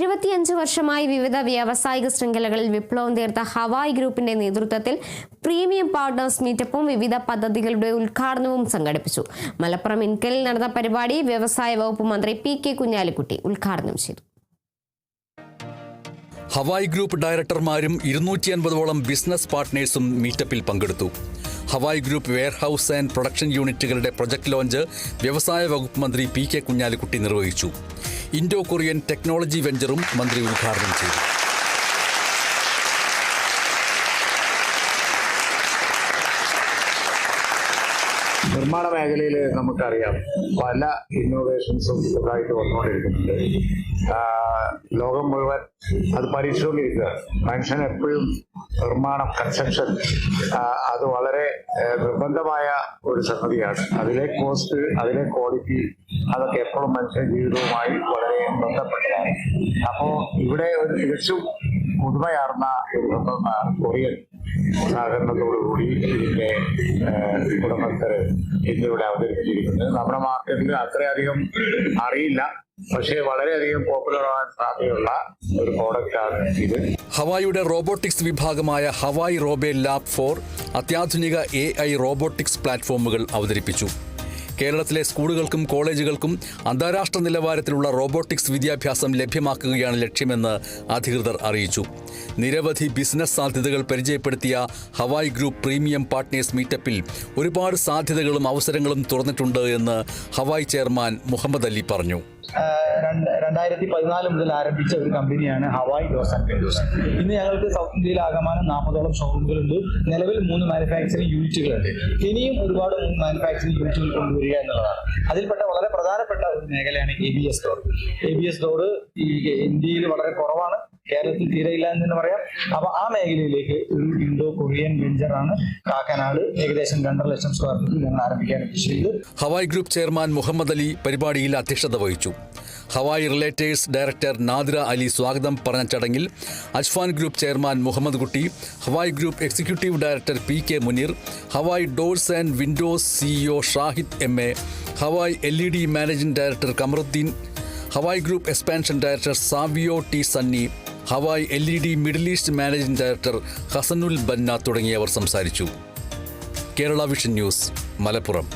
25 വർഷമായി വിവിധ വ്യാവസായിക ശൃംഖലകളിൽ വിപ്ലവം തീർത്ത ഹവായ് ഗ്രൂപ്പിന്റെ നേതൃത്വത്തിൽ പ്രീമിയം പാർട്ട്നേഴ്സ് മീറ്റപ്പും വിവിധ പദ്ധതികളുടെ ഉദ്ഘാടനവും സംഘടിപ്പിച്ചു. മലപ്പുറം ഇൻകലിൽ നടന്ന പരിപാടി വ്യവസായ വകുപ്പ് മന്ത്രി പി.കെ. കുഞ്ഞാലിക്കുട്ടി ഉദ്ഘാടനം ചെയ്തു. ഹവായ് ഗ്രൂപ്പ് ഡയറക്ടർമാരും 250ഓളം ബിസിനസ് പാർട്ട്നേഴ്സും മീറ്റപ്പിൽ പങ്കെടുത്തു. Hawaii group warehouse and production യൂണിറ്റുകളുടെ പ്രൊജക്ട് ലോഞ്ച് വ്യവസായ വകുപ്പ് മന്ത്രി പി.കെ. കുഞ്ഞാലിക്കുട്ടി നിർവഹിച്ചു. ഇൻഡോ കൊറിയൻ ടെക്നോളജി വെഞ്ചറും മന്ത്രി ഉദ്ഘാടനം ചെയ്തു. നിർമ്മാണ മേഖലയിൽ നമുക്കറിയാം പല ഇന്നോവേഷൻസും ഇതായിട്ട് വന്നുകൊണ്ടിരിക്കുന്നുണ്ട്. ലോകം മുഴുവൻ അത് പരീക്ഷിച്ചുകൊണ്ടിരിക്കുക. മനുഷ്യൻ എപ്പോഴും നിർമ്മാണം, കൺസ്ട്രക്ഷൻ അത് വളരെ നിർബന്ധമായ ഒരു സംഗതിയാണ്. അതിലെ കോസ്റ്റ്, അതിലെ ക്വാളിറ്റി, അതൊക്കെ എപ്പോഴും മനുഷ്യ ജീവിതവുമായി വളരെ ബന്ധപ്പെട്ടതാണ്. അപ്പോൾ ഇവിടെ ഒരു തികച്ചും പുതുമയാർന്ന ഒരു കൊറിയൻ സഹകരണത്തോടുകൂടി ഇതിന്റെ ഉടമസ്ഥര് ഇന്നിവിടെ അവതരിപ്പിച്ചിരിക്കുന്നത്. നമ്മുടെ മാർക്കറ്റിൽ അത്രയധികം അറിയില്ല, പക്ഷേ വളരെയധികം പോപ്പുലർ ആവാൻ സാധ്യതയുള്ള ഒരു പ്രോഡക്റ്റാണ് ഇത്. ഹവായിയുടെ റോബോട്ടിക്സ് വിഭാഗമായ ഹവായ് റോബേ ലാബ് 4 അത്യാധുനിക AI റോബോട്ടിക്സ് പ്ലാറ്റ്ഫോമുകൾ അവതരിപ്പിച്ചു. കേരളത്തിലെ സ്കൂളുകൾക്കും കോളേജുകൾക്കും അന്താരാഷ്ട്ര നിലവാരത്തിലുള്ള റോബോട്ടിക്സ് വിദ്യാഭ്യാസം ലഭ്യമാക്കുകയാണ് ലക്ഷ്യമെന്ന് അധികൃതർ അറിയിച്ചു. നിരവധി ബിസിനസ് സാധ്യതകൾ പരിചയപ്പെടുത്തിയ ഹവായ് ഗ്രൂപ്പ് പ്രീമിയം പാർട്ട്നേഴ്സ് മീറ്റപ്പിൽ ഒരുപാട് സാധ്യതകളും അവസരങ്ങളും തുറന്നിട്ടുണ്ട് എന്ന് ഹവായ് ചെയർമാൻ മുഹമ്മദ് അലി പറഞ്ഞു. 2014 മുതൽ ആരംഭിച്ച ഒരു കമ്പനിയാണ് ഹവായ് ഡോർസ് ആൻഡ് വിൻഡോസ്. ഇന്ന് ഞങ്ങൾക്ക് സൗത്ത് ഇന്ത്യയിൽ ആകമാനം 40ഓളം ഷോറൂമുകളുണ്ട്. നിലവിൽ 3 മാനുഫാക്ചറിംഗ് യൂണിറ്റുകളുണ്ട്. ഇനിയും ഒരുപാട് മാനുഫാക്ചറിംഗ് യൂണിറ്റുകൾ കൊണ്ടുവരിക എന്നുള്ളതാണ്. അതിൽപ്പെട്ട വളരെ പ്രധാനപ്പെട്ട ഒരു മേഖലയാണ് ABS ഡോർ. ABS ഡോർ ഈ ഇന്ത്യയിൽ വളരെ കുറവാണ്, കേരളത്തിൽ തീരെയില്ല എന്ന് തന്നെ പറയാം. അപ്പൊ ആ മേഖലയിലേക്ക് ഒരു ഇൻഡോ കൊറിയൻ വെഞ്ചറാണ് കാക്കനാട് ഏകദേശം 2.5 ലക്ഷം സ്ക്വയർ ഫീറ്റിൽ ഞങ്ങൾ ആരംഭിക്കാൻ ഉദ്ദേശിച്ചത്. Hawaii group chairman Muhammad Ali പരിപാടിയിൽ അധ്യക്ഷത വഹിച്ചു. Hawaii realtors director Nadira Ali സ്വാഗതം പറഞ്ഞ ചടങ്ങിൽ Ajfan group chairman Muhammad Kutty, Hawaii group executive director P K. Muneer, Hawaii doors and windows CEO Shahid MA, Hawaii LED managing director Kamaruddin, Hawaii group expansion director Savio T Sunny, Hawaii LED Middle East managing director Hasanul Banna തുടങ്ങിയവർ സംസാരിച്ചു. Kerala vision news, Malappuram.